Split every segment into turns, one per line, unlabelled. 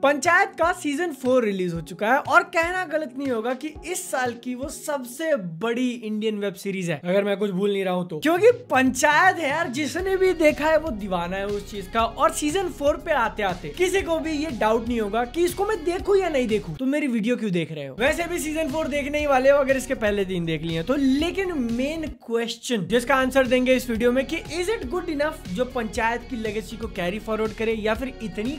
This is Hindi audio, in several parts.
पंचायत का सीजन 4 रिलीज हो चुका है और कहना गलत नहीं होगा कि इस साल की वो सबसे बड़ी इंडियन वेब सीरीज है, अगर मैं कुछ भूल नहीं रहा हूं तो। क्योंकि पंचायत है यार, जिसने भी देखा है वो दीवाना है उस चीज का। और सीजन 4 पे आते आते किसी को भी ये डाउट नहीं होगा कि इसको मैं देखूं या नहीं देखूं। तुम मेरी वीडियो क्यों देख रहे हो? वैसे भी सीजन 4 देखने ही वाले हो अगर इसके पहले 3 देख लिए तो। लेकिन मेन क्वेश्चन जिसका आंसर देंगे इस वीडियो में कि इज इट गुड इनफ जो पंचायत की लेगेसी को कैरी फॉरवर्ड करे, या फिर इतनी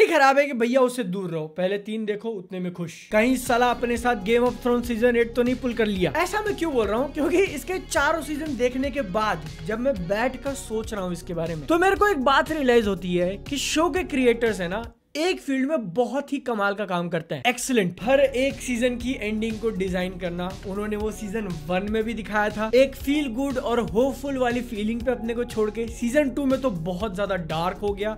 खराब है कि भैया उससे दूर रहो, पहले 3 देखो उतने में खुश। कहीं साला अपने साथ गेम ऑफ थ्रोन सीजन 8 तो नहीं पुल कर लिया। ऐसा मैं क्यों बोल रहा हूँ? क्योंकि इसके 4 सीजन देखने के बाद जब मैं बैठ कर सोच रहा हूँ इसके बारे में, तो मेरे को एक बात रियलाइज होती है कि शो के क्रिएटर्स है ना, एक फील्ड में बहुत ही कमाल का काम करते हैं। एक्सीलेंट। हर एक सीजन की एंडिंग को डिजाइन करना उन्होंने वो सीजन 1 में भी दिखाया था, एक फील गुड और होपफुल वाली फीलिंग पे अपने को छोड़ के। सीजन 2 में तो बहुत ज्यादा डार्क हो गया,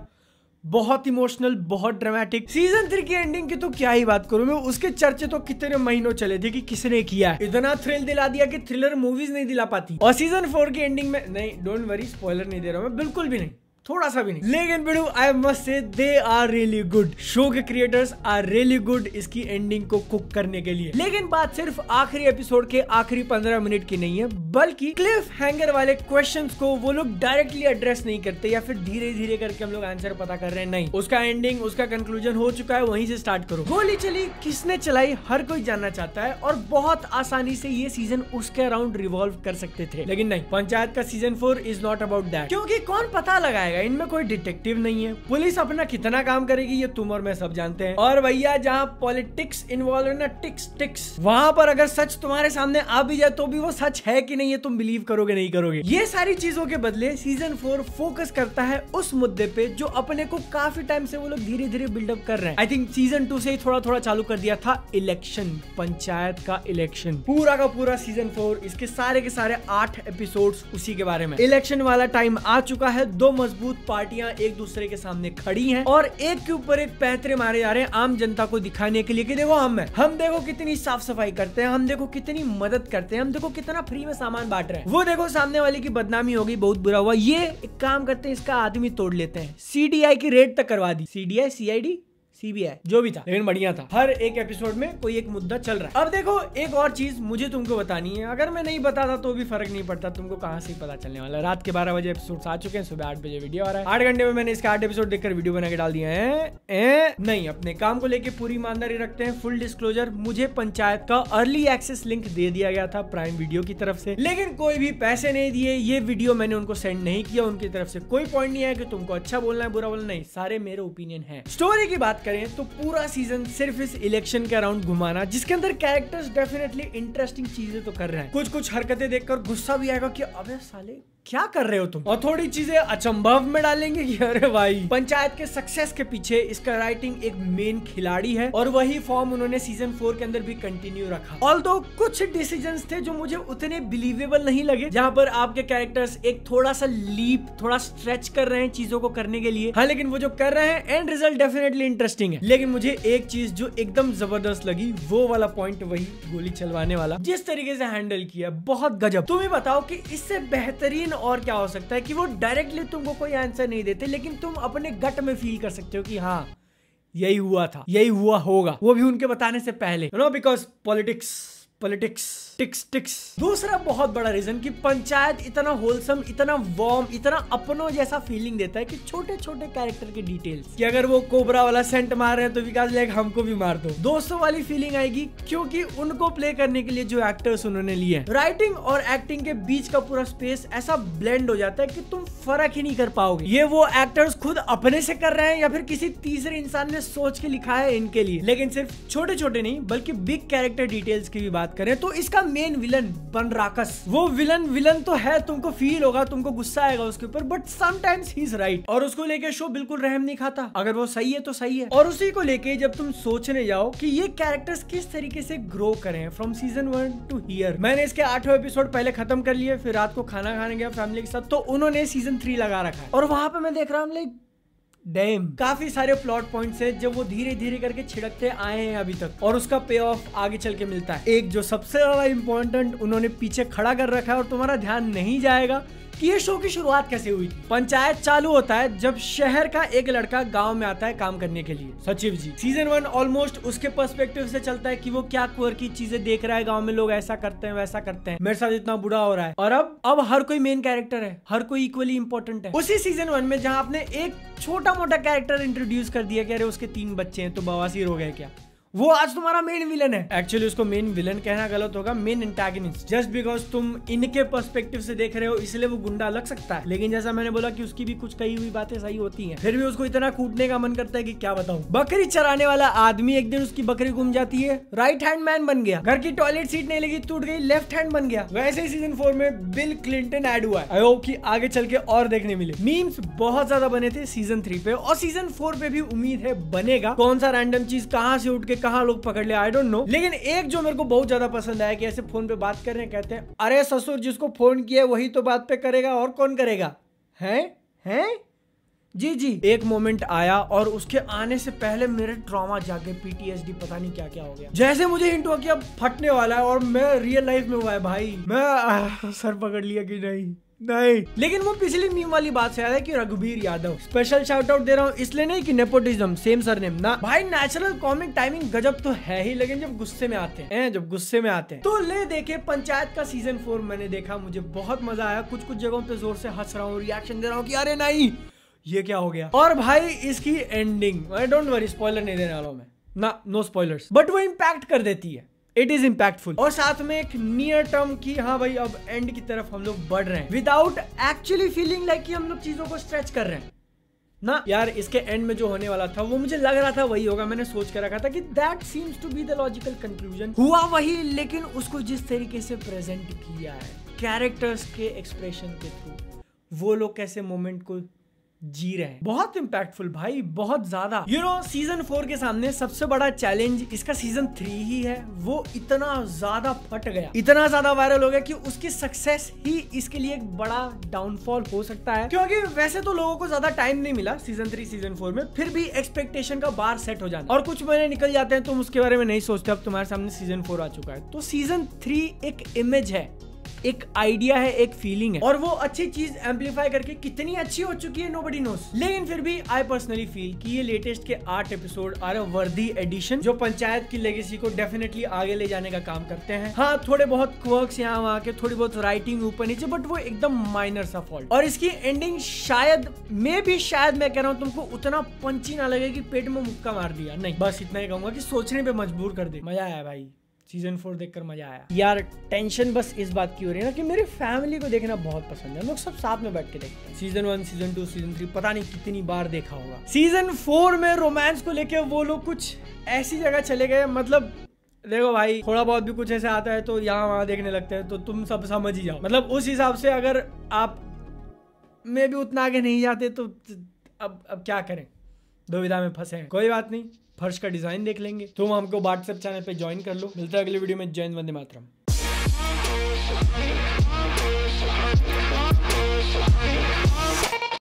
बहुत इमोशनल, बहुत ड्रामेटिक। सीजन 3 की एंडिंग की तो क्या ही बात करूं मैं, उसके चर्चे तो कितने महीनों चले थे कि किसने किया है। इतना थ्रिल दिला दिया कि थ्रिलर मूवीज नहीं दिला पाती। और सीजन 4 की एंडिंग में, नहीं डोंट वरी, स्पॉइलर नहीं दे रहा मैं, बिल्कुल भी नहीं, थोड़ा सा भी नहीं। लेकिन बिडू I must say they are really good. Show के क्रिएटर्स आर रियली गुड इसकी एंडिंग को कुक करने के लिए। लेकिन बात सिर्फ आखिरी एपिसोड के आखिरी 15 मिनट की नहीं है, बल्कि क्लिफ हैंगर वाले क्वेश्चंस को वो लोग डायरेक्टली एड्रेस नहीं करते या फिर धीरे धीरे करके हम लोग आंसर पता कर रहे हैं। नहीं, उसका एंडिंग, उसका कंक्लूजन हो चुका है, वहीं से स्टार्ट करो। गोली चली, किसने चलाई, हर कोई जानना चाहता है और बहुत आसानी से ये सीजन उसके अराउंड रिवॉल्व कर सकते थे। लेकिन नहीं, पंचायत का season 4 is not about that. क्योंकि कौन पता लगाएगा, इनमें कोई डिटेक्टिव नहीं है। पुलिस अपना कितना काम करेगी ये तुम और मैं सब जानते हैं। और भैया जहाँ पॉलिटिक्स इन्वॉल्व है ना, टिक्स वहां पर अगर सच तुम्हारे सामने आ भी जाए तो भी वो सच है कि नहीं ये तुम बिलीव करोगे नहीं करोगे। ये सारी चीजों के बदले सीजन 4 फोकस करता है उस मुद्दे पे जो अपने को काफी टाइम से वो लोग धीरे धीरे बिल्डअप कर रहे हैं। आई थिंक सीजन 2 से ही थोड़ा थोड़ा चालू कर दिया था, इलेक्शन, पंचायत का इलेक्शन। पूरा का पूरा सीजन 4 इसके सारे के सारे 8 एपिसोड्स उसी के बारे में। इलेक्शन वाला टाइम आ चुका है, 2 मजबूत पार्टियां एक दूसरे के सामने खड़ी हैं और एक के ऊपर एक पैतरे मारे जा रहे हैं आम जनता को दिखाने के लिए कि देखो हम देखो कितनी साफ सफाई करते हैं, हम देखो कितनी मदद करते हैं, हम देखो कितना फ्री में सामान बांट रहे हैं। वो देखो सामने वाले की बदनामी हो गई, बहुत बुरा हुआ। ये एक काम करते हैं, इसका आदमी तोड़ लेते हैं। सीडीआई की रेड तक करवा दी, सीडीआई सीआईडी सीबीआई जो भी था, लेकिन बढ़िया था। हर एक एपिसोड में कोई एक मुद्दा चल रहा है। अब देखो एक और चीज मुझे तुमको बतानी है, अगर मैं नहीं बताता तो भी फर्क नहीं पड़ता, तुमको कहां से पता चलने वाला है। रात के 12 बजे एपिसोड आ चुके हैं, सुबह 8 बजे वीडियो आ रहा है। 8 घंटे में मैंने इसका 8 एपिसोड देखकर वीडियो बना के डाल दिया है। नहीं, अपने काम को लेकर पूरी ईमानदारी रखते हैं। फुल डिस्क्लोजर, मुझे पंचायत का अर्ली एक्सेस लिंक दे दिया गया था प्राइम वीडियो की तरफ से, लेकिन कोई भी पैसे नहीं दिए। ये वीडियो मैंने उनको सेंड नहीं किया, उनकी तरफ से कोई पॉइंट नहीं है कि तुमको अच्छा बोलना है बुरा बोलना, नहीं, सारे मेरे ओपिनियन है। स्टोरी की बात करें तो पूरा सीजन सिर्फ इस इलेक्शन के अराउंड घुमाना, जिसके अंदर कैरेक्टर्स डेफिनेटली इंटरेस्टिंग चीजें तो कर रहे हैं। कुछ हरकतें देखकर गुस्सा भी आएगा कि अबे साले क्या कर रहे हो तुम, और थोड़ी चीजें अचंभव में डालेंगे कि अरे भाई। पंचायत के सक्सेस के पीछे इसका राइटिंग एक मेन खिलाड़ी है और वही फॉर्म उन्होंने सीजन 4 के अंदर भी कंटिन्यू रखा। ऑल्दो कुछ डिसीजंस थे जो मुझे उतने बिलीवेबल नहीं लगे, जहां पर आपके कैरेक्टर्स एक थोड़ा सा लीप, थोड़ा स्ट्रेच कर रहे हैं चीजों को करने के लिए। हाँ, लेकिन वो जो कर रहे हैं एंड रिजल्ट डेफिनेटली इंटरेस्टिंग है। लेकिन मुझे एक चीज जो एकदम जबरदस्त लगी, वो वाला पॉइंट, वही गोली चलवाने वाला, जिस तरीके से हैंडल किया, बहुत गजब। तुम ही बताओ कि इससे बेहतरीन और क्या हो सकता है कि वो डायरेक्टली तुमको कोई आंसर नहीं देते, लेकिन तुम अपने गट में फील कर सकते हो कि हाँ यही हुआ था, यही हुआ होगा, वो भी उनके बताने से पहले। Because politics tics. दूसरा बहुत बड़ा रीजन कि पंचायत इतना होलसम, इतना वार्म, इतना अपनों जैसा फीलिंग देता है कि छोटे छोटे कैरेक्टर के डिटेल्स, कि अगर वो कोबरा वाला सेंट मार रहे हैं तो विकास लाइक हमको भी मार दो, दोस्तों वाली फीलिंग आएगी, क्योंकि उनको प्ले करने के लिए जो एक्टर्स उन्होंने लिए हैं, राइटिंग और एक्टिंग के बीच का पूरा स्पेस ऐसा ब्लेंड हो जाता है कि तुम फर्क ही नहीं कर पाओगे ये वो एक्टर्स खुद अपने से कर रहे हैं या फिर किसी तीसरे इंसान ने सोच के लिखा है इनके लिए। लेकिन सिर्फ छोटे छोटे नहीं बल्कि बिग कैरेक्टर डिटेल्स की भी बात करें तो इसका मेन विलन बनराकस, वो विलन तो है, तुमको फील होगा, तुमको गुस्सा आएगा उसके ऊपर, but sometimes he is right. और उसको लेके शो बिल्कुल रहम नहीं खाता, अगर वो सही है तो सही है। और उसी को लेके जब तुम सोचने जाओ कि ये कैरेक्टर्स किस तरीके से ग्रो करें फ्रॉम सीजन 1 टू हियर, मैंने इसके 8वें एपिसोड पहले खत्म कर लिए, फिर रात को खाना खाने गया फैमिली के साथ, तो उन्होंने सीजन 3 लगा रखा है और वहां पे मैं देख रहा हूँ लाइक डैम, काफी सारे प्लॉट पॉइंट्स हैं जो वो धीरे धीरे करके छिड़कते आए हैं अभी तक, और उसका पे ऑफ आगे चल के मिलता है। एक जो सबसे ज्यादा इंपॉर्टेंट उन्होंने पीछे खड़ा कर रखा है और तुम्हारा ध्यान नहीं जाएगा कि ये शो की शुरुआत कैसे हुई थी। पंचायत चालू होता है जब शहर का एक लड़का गांव में आता है काम करने के लिए, सचिव जी। सीजन 1 ऑलमोस्ट उसके पर्सपेक्टिव से चलता है कि वो क्या क्वर्की चीजें देख रहा है, गांव में लोग ऐसा करते हैं वैसा करते हैं, मेरे साथ इतना बुरा हो रहा है। और अब हर कोई मेन कैरेक्टर है, हर कोई इक्वली इंपॉर्टेंट है। उसी सीजन 1 में जहां आपने एक छोटा मोटा कैरेक्टर इंट्रोड्यूस कर दिया कि अरे उसके 3 बच्चे हैं तो बवासीर हो गए क्या, वो आज तुम्हारा मेन विलन है। एक्चुअली उसको मेन विलन कहना गलत होगा, मेन एंटागनिस्ट। जस्ट बिकॉज तुम इनके पर्सपेक्टिव से देख रहे हो इसलिए वो गुंडा लग सकता है, लेकिन जैसा मैंने बोला कि उसकी भी कुछ कही हुई बातें सही होती हैं, फिर भी उसको इतना कूटने का मन करता है कि क्या बताऊं। बकरी चराने वाला आदमी एक दिन उसकी बकरी गुम जाती है, राइट हैंड मैन बन गया। घर की टॉयलेट सीट नहीं लगी, टूट गई, लेफ्ट हैंड बन गया। वैसे ही सीजन 4 में बिल क्लिंटन ऐड हुआ है। आई होप कि आगे चल के और देखने मिले। मीम्स बहुत ज्यादा बने थे सीजन 3 पे, और सीजन 4 पे भी उम्मीद है बनेगा। कौन सा रैंडम चीज कहां से उठ के कहां लोग पकड़ ले, आई डोंट नो। लेकिन एक जो मेरे को बहुत ज्यादा पसंद आया कि ऐसे फोन पे बात कर रहे हैं, कहते हैं अरे ससुर जिसको फोन किया वही तो बात पे करेगा, और कौन करेगा, हैं जी। एक मोमेंट आया और उसके आने से पहले मेरे ट्रॉमा जाके पीटीएसडी पता नहीं क्या क्या हो गया। जैसे मुझे हिंट हुआ कि अब फटने वाला है, और मैं रियल लाइफ में हुआ है भाई, मैं सर पकड़ लिया कि नहीं। लेकिन वो पिछली मीम वाली बात से याद है कि Raghubir Yadav, special shout out दे रहा हूँ इसलिए नहीं कि नेपोटिज्म, सेम सरनेम ना भाई, नेचुरल कॉमिक टाइमिंग गजब तो है ही, लेकिन जब गुस्से में आते हैं तो ले देखे। पंचायत का सीजन 4 मैंने देखा, मुझे बहुत मजा आया। कुछ जगहों पे जोर से हंस रहा हूँ, रिएक्शन दे रहा हूँ कि अरे नहीं ये क्या हो गया। और भाई इसकी एंडिंग, डोंट वरी स्पॉइलर नहीं देने वाला हूं मैं ना, नो स्पॉयलर्स, बट वो इम्पैक्ट कर देती है। इट इज इम्पैक्टफुल, और साथ में एक नियर टर्म की हाँ भाई अब एंड की तरफ हम लोग बढ़ रहे हैं, विदाउट एक्चुअली फीलिंग लाइक कि हम लोग चीजों को स्ट्रेच कर रहे हैं ना। यार इसके एंड में जो होने वाला था वो मुझे लग रहा था वही होगा, मैंने सोच कर रखा था कि that seems to be the logical conclusion. हुआ वही, लेकिन उसको जिस तरीके से प्रेजेंट किया है कैरेक्टर्स के एक्सप्रेशन के थ्रू, वो लोग कैसे मोमेंट को जी रहे हैं, बहुत इंपैक्टफुल भाई, बहुत ज्यादा। यू नो सीजन 4 के सामने सबसे बड़ा चैलेंज इसका सीजन 3 ही है। वो इतना ज्यादा फट गया, इतना ज्यादा वायरल हो गया कि उसकी सक्सेस ही इसके लिए एक बड़ा डाउनफॉल हो सकता है, क्योंकि वैसे तो लोगों को ज्यादा टाइम नहीं मिला सीजन 3 सीजन 4 में, फिर भी एक्सपेक्टेशन का बार सेट हो जाना, और कुछ महीने निकल जाते हैं तुम उसके बारे में नहीं सोचते, अब तुम्हारे सामने सीजन 4 आ चुका है। तो सीजन 3 एक इमेज है, एक आइडिया है, एक फीलिंग है, और वो अच्छी चीज एम्पलीफाई करके कितनी अच्छी हो चुकी है नोबडी नोस। लेकिन फिर भी आई पर्सनली फील कि ये लेटेस्ट के 8 एपिसोड आर अ वर्दी एडिशन, जो पंचायत की लेगेसी को डेफिनेटली आगे ले जाने का काम करते हैं। हाँ थोड़े बहुत क्वर्क्स यहाँ वहाँ के, थोड़ी बहुत राइटिंग ऊपर नीचे, बट वो एकदम माइनर सा फॉल्ट। और इसकी एंडिंग शायद मैं कह रहा हूँ तुमको उतना पंची ना लगे कि पेट में मुक्का मार दिया, नहीं, बस इतना ही कहूंगा कि सोचने पे मजबूर कर दे। मजा आया भाई, सीजन 4 देखकर मजा आया यार। टेंशन बस इस बात की हो रही है ना कि मेरी फैमिली को देखना बहुत पसंद है, हम लोग सब साथ में बैठ के देखते हैं। सीजन 1, सीजन 2, सीजन 3 पता नहीं कितनी बार देखा होगा। सीजन 4 में रोमांस को लेके वो लोग कुछ ऐसी जगह चले गए, मतलब देखो भाई थोड़ा बहुत भी कुछ ऐसे आता है तो यहाँ वहाँ देखने लगते हैं, तो तुम सब समझ ही जाओ। मतलब उस हिसाब से अगर आप में भी उतना आगे नहीं जाते तो अब क्या करें, दुविधा में फंसे हैं। कोई बात नहीं, फर्श का डिजाइन देख लेंगे। तुम हमको व्हाट्सएप चैनल पे ज्वाइन कर लो। मिलता है अगले वीडियो में। जय हिंद, वंदे मातरम।